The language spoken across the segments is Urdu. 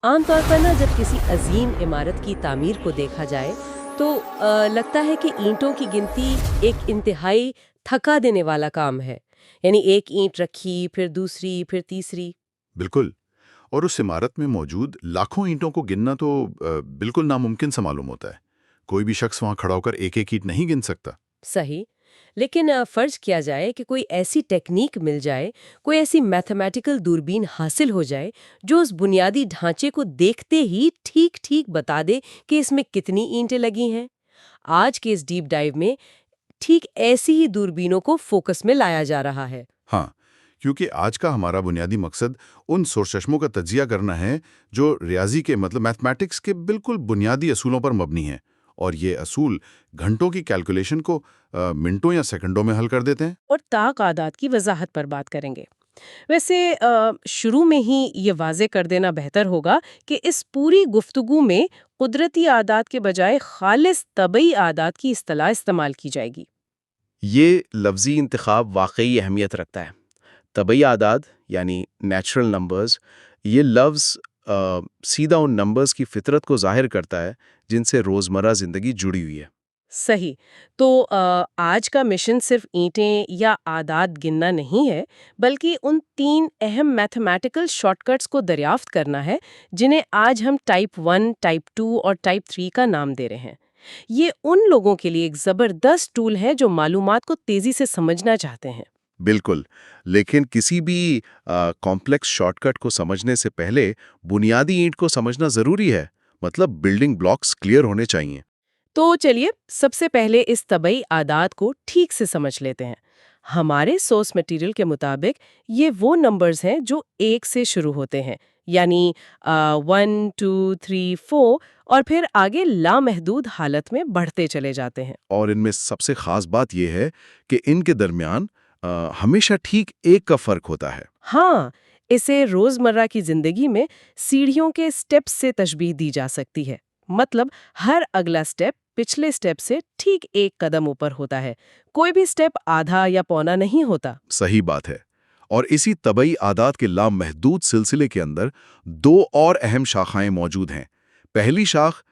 عام طور پر نا جب کسی عظیم عمارت کی تعمیر کو دیکھا جائے تو لگتا ہے کہ اینٹوں کی گنتی ایک انتہائی تھکا دینے والا کام ہے. یعنی ایک اینٹ رکھی پھر دوسری پھر تیسری. بالکل، اور اس عمارت میں موجود لاکھوں اینٹوں کو گننا تو بالکل ناممکن سا معلوم ہوتا ہے. کوئی بھی شخص وہاں کھڑا ہو کر ایک ایک اینٹ نہیں گن سکتا. صحیح. لیکن فرض کیا جائے کہ کوئی ایسی ٹیکنیک مل جائے، کوئی ایسی میتھمیٹیکل دوربین حاصل ہو جائے جو اس بنیادی ڈھانچے کو دیکھتے ہی ٹھیک ٹھیک بتا دے کہ اس میں کتنی اینٹیں لگی ہیں. آج کے اس ڈیپ ڈائیو میں ٹھیک ایسی ہی دوربینوں کو فوکس میں لایا جا رہا ہے. ہاں، کیونکہ آج کا ہمارا بنیادی مقصد ان سرچشموں کا تجزیہ کرنا ہے جو ریاضی کے میتھمیٹکس کے بالکل بنیادی اصولوں پر مبنی ہیں، اور یہ اصول گھنٹوں کی کیلکولیشن کو منٹوں یا سیکنڈوں میں حل کر دیتے ہیں. اور طاق اعداد کی وضاحت پر بات کریں گے. ویسے شروع میں ہی یہ واضح کر دینا بہتر ہوگا کہ اس پوری گفتگو میں قدرتی اعداد کے بجائے خالص طبعی اعداد کی اصطلاح استعمال کی جائے گی. یہ لفظی انتخاب واقعی اہمیت رکھتا ہے. طبعی اعداد یعنی نیچرل نمبرز، یہ لفظ سیدھا ان نمبرز کی فطرت کو ظاہر کرتا ہے جن سے روزمرہ زندگی جڑی ہوئی ہے. صحیح. تو آج کا مشن صرف اینٹیں یا اعداد گننا نہیں ہے، بلکہ ان 3 اہم میتھمیٹیکل شارٹ کٹس کو دریافت کرنا ہے جنہیں آج ہم ٹائپ 1، ٹائپ 2 اور ٹائپ 3 کا نام دے رہے ہیں. یہ ان لوگوں کے لیے ایک زبردست ٹول ہے جو معلومات کو تیزی سے سمجھنا چاہتے ہیں. بالکل، لیکن کسی بھی کمپلیکس شارٹ کٹ کو سمجھنے سے پہلے بنیادی اینٹ کو سمجھنا ضروری ہے. مطلب بلڈنگ بلاکس کلیئر ہونے چاہیے. تو چلیے سب سے پہلے اس طبعی اعداد کو ٹھیک سے سمجھ لیتے ہیں. ہمارے سورس مٹیریل کے مطابق یہ وہ نمبرز ہیں جو 1 سے شروع ہوتے ہیں، یعنی 1، 2، 3، 4 اور پھر آگے لامحدود حالت میں بڑھتے چلے جاتے ہیں. اور ان میں سب سے خاص بات یہ ہے کہ ان کے درمیان ہمیشہ ٹھیک 1 کا فرق ہوتا ہے. ہاں، اسے روزمرہ کی زندگی میں سیڑھیوں کے سٹیپس سے تشبیہ دی جا سکتی ہے. مطلب ہر اگلا سٹیپ پچھلے سٹیپ سے ٹھیک 1 قدم اوپر ہوتا ہے. کوئی بھی سٹیپ آدھا یا پونا نہیں ہوتا. صحیح بات ہے. اور اسی طبعی اعداد کے لامحدود سلسلے کے اندر 2 اور اہم شاخائیں موجود ہیں. پہلی شاخ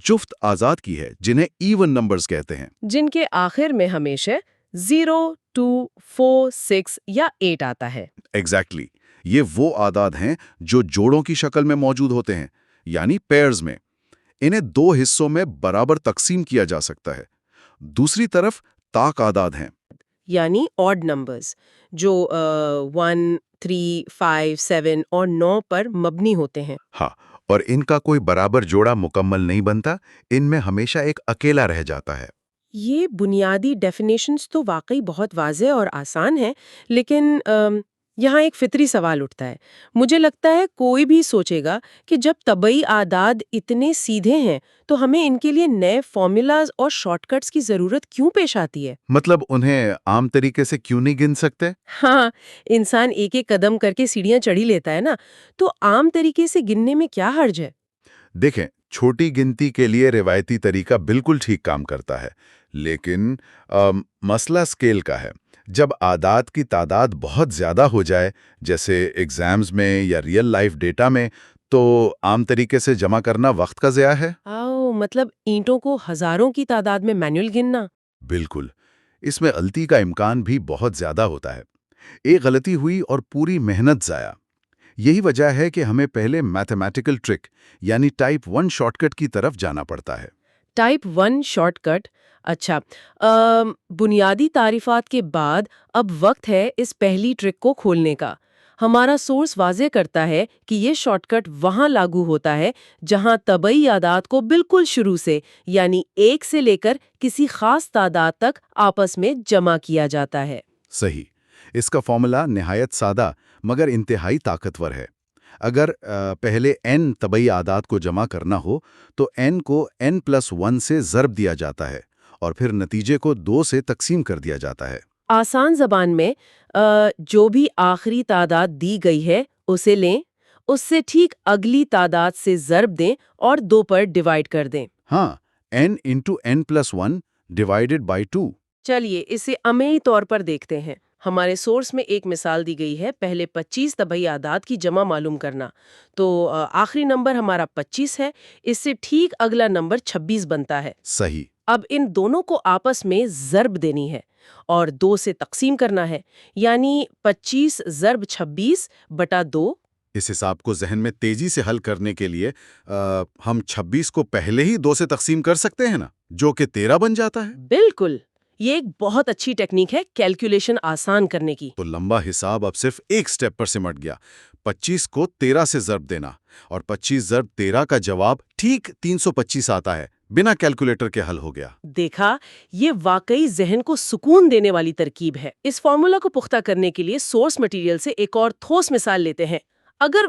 جفت اعداد کی ہے جنہیں ایون نمبرز کہتے ہیں، جن کے آخر میں ہمیشہ 0، 2، 4، 6 یا 8 آتا ہے. ایگزیکٹلی. یہ وہ اعداد ہیں جو جوڑوں کی شکل میں موجود ہوتے ہیں، یعنی پیئرز میں. انہیں 2 حصوں میں برابر تقسیم کیا جا سکتا ہے. دوسری طرف طاق اعداد ہیں، یعنی آڈ نمبرز جو 1، 3، 5، 7 اور 9 پر مبنی ہوتے ہیں. ہاں، اور ان کا کوئی برابر جوڑا مکمل نہیں بنتا، ان میں ہمیشہ ایک اکیلا رہ جاتا ہے. یہ بنیادی ڈیفینیشنز تو واقعی بہت واضح اور آسان ہیں، لیکن یہاں ایک فطری سوال اٹھتا ہے. مجھے لگتا ہے کوئی بھی سوچے گا کہ جب طبعی اعداد اتنے سیدھے ہیں تو ہمیں ان کے لیے نئے فارمولاز اور شارٹ کٹس کی ضرورت کیوں پیش آتی ہے؟ مطلب انہیں عام طریقے سے کیوں نہیں گن سکتے؟ ہاں، انسان ایک ایک قدم کر کے سیڑھیاں چڑھی لیتا ہے نا، تو عام طریقے سے گننے میں کیا حرج ہے؟ دیکھیں، چھوٹی گنتی کے لیے روایتی طریقہ بالکل ٹھیک کام کرتا ہے، لیکن مسئلہ اسکیل کا ہے. جب اعداد کی تعداد بہت زیادہ ہو جائے، جیسے ایگزامز میں یا ریئل لائف ڈیٹا میں، تو عام طریقے سے جمع کرنا وقت کا ضیاع ہے. مطلب اینٹوں کو ہزاروں کی تعداد میں مینول گننا؟ بالکل. اس میں غلطی کا امکان بھی بہت زیادہ ہوتا ہے. ایک غلطی ہوئی اور پوری محنت ضائع. یہی وجہ ہے کہ ہمیں پہلے میتھمیٹیکل ٹرک یعنی ٹائپ 1 شارٹ کٹ کی طرف جانا پڑتا ہے. Type 1 shortcut. اچھا، بنیادی تعریفات کے بعد اب وقت ہے اس پہلی ٹرک کو کھولنے کا. ہمارا سورس واضح کرتا ہے کہ یہ شارٹ کٹ وہاں لاگو ہوتا ہے جہاں طبعی اعداد کو بالکل شروع سے، یعنی 1 سے لے کر کسی خاص تعداد تک آپس میں جمع کیا جاتا ہے. صحیح. اس کا فارمولا نہایت سادہ مگر انتہائی طاقتور ہے. اگر پہلے n طبعی اعداد کو جمع کرنا ہو تو n کو n+1 سے ضرب دیا جاتا ہے اور پھر نتیجے کو 2 سے تقسیم کر دیا جاتا ہے. آسان زبان میں جو بھی آخری تعداد دی گئی ہے اسے لیں، اس سے ٹھیک اگلی تعداد سے ضرب دیں اور 2 پر ڈیوائیڈ کر دیں. ہاں، n × n+1 ڈیوائیڈڈ بائی 2. چلیے اسے عملی طور پر دیکھتے ہیں. ہمارے سورس میں ایک مثال دی گئی ہے، پہلے 25 طبعی اعداد کی جمع معلوم کرنا، تو آخری نمبر ہمارا 25 ہے، اس سے ٹھیک اگلا نمبر 26 بنتا ہے۔ صحیح۔ اب ان دونوں کو آپس میں ضرب دینی ہے اور 2 سے تقسیم کرنا ہے، یعنی 25 ضرب 26 بٹا 2۔ اس حساب کو ذہن میں تیزی سے حل کرنے کے لیے ہم 26 کو پہلے ہی 2 سے تقسیم کر سکتے ہیں نا، جو کہ 13 بن جاتا ہے۔ بالکل، یہ ایک بہت اچھی ٹیکنیک ہے کیلکولیشن آسان کرنے کی۔ تو لمبا حساب اب صرف ایک سٹیپ پر سمٹ گیا، 25 کو 13 سے ضرب دینا، اور 25 ضرب 13 کا جواب ٹھیک 325 آتا ہے، بنا کیلکولیٹر کے حل ہو گیا۔ دیکھا، یہ واقعی ذہن کو سکون دینے والی ترکیب ہے۔ اس فارمولا کو پختہ کرنے کے لیے سورس مٹیریل سے ایک اور ٹھوس مثال لیتے ہیں۔ اگر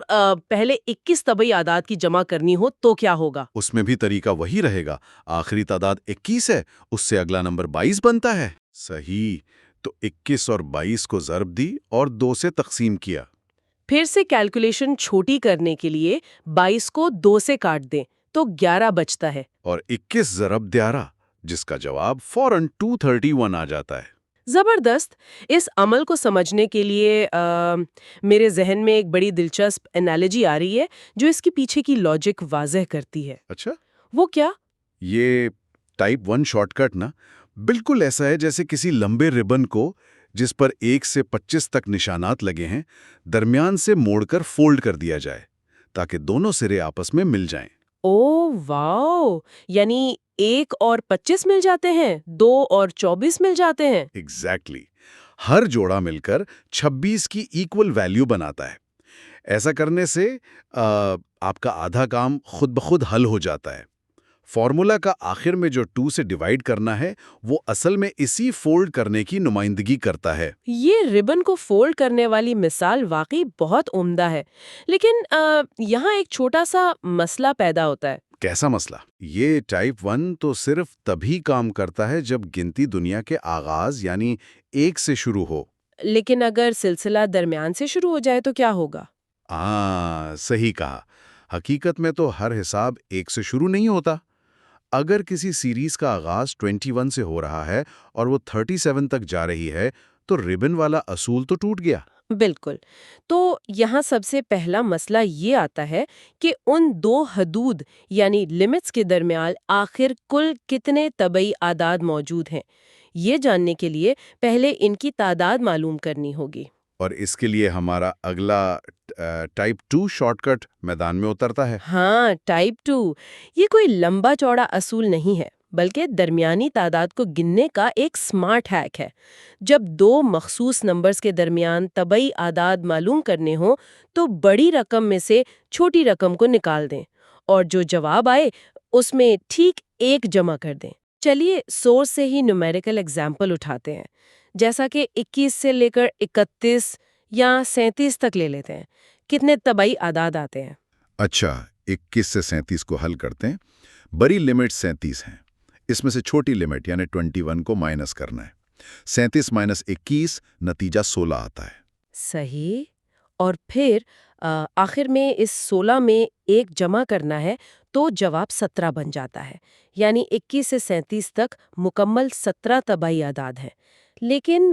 پہلے 21 طبعی اعداد کی جمع کرنی ہو تو کیا ہوگا؟ اس میں بھی طریقہ وہی رہے گا، آخری تعداد 21 ہے، اس سے اگلا نمبر 22 بنتا ہے۔ صحیح، تو 21 اور 22 کو ضرب دی اور 2 سے تقسیم کیا۔ پھر سے کیلکولیشن چھوٹی کرنے کے لیے 22 کو 2 سے کاٹ دیں تو 11 بچتا ہے، اور 21 ضرب 11، جس کا جواب فوراً 231 آ جاتا ہے۔ زبردست۔ اس عمل کو سمجھنے کے لیے میرے ذہن میں ایک بڑی دلچسپ انالوجی آ رہی ہے جو اس کے پیچھے کی لاجک واضح کرتی ہے۔ اچھا، وہ کیا؟ یہ ٹائپ 1 شارٹ کٹ نا بالکل ایسا ہے جیسے کسی لمبے ربن کو، جس پر 1 سے 25 تک نشانات لگے ہیں، درمیان سے موڑ کر فولڈ کر دیا جائے تاکہ دونوں سرے آپس میں مل جائیں۔ او واو، یعنی 1 اور 25 مل جاتے ہیں، 2 اور 24 مل جاتے ہیں۔ ایگزیکٹلی، ہر جوڑا مل کر 26 کی ایکول ویلیو بناتا ہے۔ ایسا کرنے سے آپ کا آدھا کام خود بخود حل ہو جاتا ہے۔ فارمولا کا آخر میں جو 2 سے ڈیوائیڈ کرنا ہے وہ اصل میں اسی فولڈ کرنے کی نمائندگی کرتا ہے۔ یہ ربن کو فولڈ کرنے والی مثال واقعی بہت عمدہ ہے، لیکن یہاں ایک چھوٹا سا مسئلہ پیدا ہوتا ہے۔ کیسا مسئلہ؟ یہ ٹائپ 1 تو صرف تبھی کام کرتا ہے جب گنتی دنیا کے آغاز یعنی 1 سے شروع ہو۔ لیکن اگر سلسلہ درمیان سے شروع ہو جائے تو کیا ہوگا؟ صحیح کہا۔ حقیقت میں تو ہر حساب 1 سے شروع نہیں ہوتا۔ اگر کسی سیریز کا آغاز 21 سے ہو رہا ہے اور وہ 37 تک جا رہی ہے تو ربن والا اصول تو ٹوٹ گیا۔ بالکل۔ تو یہاں سب سے پہلا مسئلہ یہ آتا ہے کہ ان 2 حدود یعنی لمٹس کے درمیان آخر کل کتنے طبعی اعداد موجود ہیں۔ یہ جاننے کے لیے پہلے ان کی تعداد معلوم کرنی ہوگی۔ اور اس کے لیے ہمارا اگلا ٹائپ 2 شارٹ کٹ میدان میں اترتا ہے۔ ہاں، ٹائپ 2 یہ کوئی لمبا چوڑا اصول نہیں ہے، بلکہ درمیانی تعداد کو گننے کا ایک سمارٹ ہیک ہے۔ جب 2 مخصوص نمبرز کے درمیان طبعی اعداد معلوم کرنے ہوں تو بڑی رقم میں سے چھوٹی رقم کو نکال دیں اور جو جواب آئے اس میں ٹھیک 1 جمع کر دیں۔ چلیے سورس سے ہی نومیریکل ایگزامپل اٹھاتے ہیں، جیسا کہ 21 سے لے کر 31 یا 37 تک لے لیتے ہیں۔ کتنے طبعی اعداد آتے ہیں؟ اچھا، 21 سے 37 کو حل کرتے ہیں۔ بڑی لمٹ 37 ہیں، اس میں سے چھوٹی لمٹ یعنی 21 کو مائنس کرنا ہے۔ 37 مائنس 21 نتیجہ 16 آتا ہے۔ صحیح۔ اور پھر آخر میں اس 16 میں 1 جمع کرنا ہے تو جواب 17 بن جاتا ہے، یعنی 21 سے 37 تک مکمل 17 طبعی اعداد ہیں۔ لیکن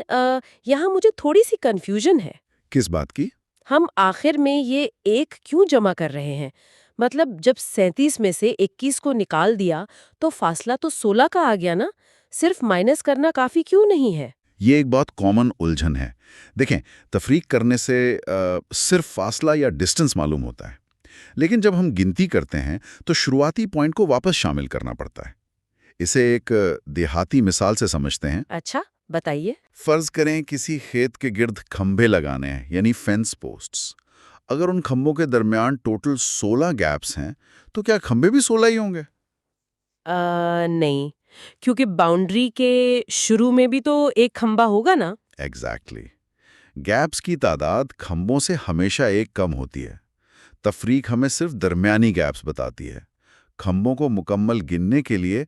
یہاں مجھے تھوڑی سی کنفیوژن ہے۔ کس بات کی؟ ہم آخر میں یہ 1 کیوں جمع کر رہے ہیں؟ مطلب جب 37 میں سے 21 کو نکال دیا تو فاصلہ تو 16 کا آ گیا نا، صرف مائنس کرنا کافی کیوں نہیں ہے؟ یہ ایک بہت کامن الجھن ہے۔ دیکھیں، تفریق کرنے سے صرف فاصلہ یا ڈسٹنس معلوم ہوتا ہے، لیکن جب ہم گنتی کرتے ہیں تو شروعاتی پوائنٹ کو واپس شامل کرنا پڑتا ہے۔ اسے ایک دیہاتی مثال سے سمجھتے ہیں۔ اچھا، بتائیے۔ فرض کریں کسی کھیت کے گرد کھمبے لگانے ہیں یعنی فینس پوسٹس۔ اگر ان کھمبوں کے درمیان ٹوٹل 16 گیپس ہیں تو کیا کھمبے بھی 16 ہی ہوں گے؟ نہیں، کیونکہ باؤنڈری کے شروع میں بھی تو ایک کھمبا ہوگا نا۔ ایگزیکٹلی۔ گیپس کی تعداد کھمبوں سے ہمیشہ ایک کم ہوتی ہے۔ تفریق ہمیں صرف درمیانی گیپس بتاتی ہے۔ کھمبوں کو مکمل گننے کے لیے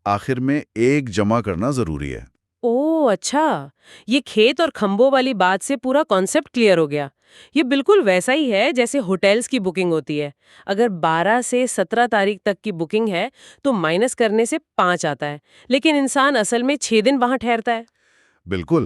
آخر میں 1 جمع کرنا ضروری ہے۔ او اچھا، یہ کھیت اور کھمبوں والی بات سے پورا کانسیپٹ کلیئر ہو گیا۔ یہ بالکل ویسا ہی ہے جیسے ہوٹلز کی بکنگ ہوتی ہے۔ اگر 12 سے 17 تاریخ تک کی بکنگ ہے تو مائنس کرنے سے 5 آتا ہے، لیکن انسان اصل میں 6 دن وہاں ٹھہرتا ہے۔ بالکل،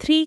3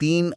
3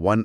1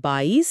22,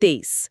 23।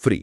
3,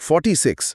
46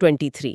23।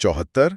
74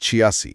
86।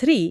3,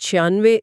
96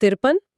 53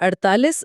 48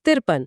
53,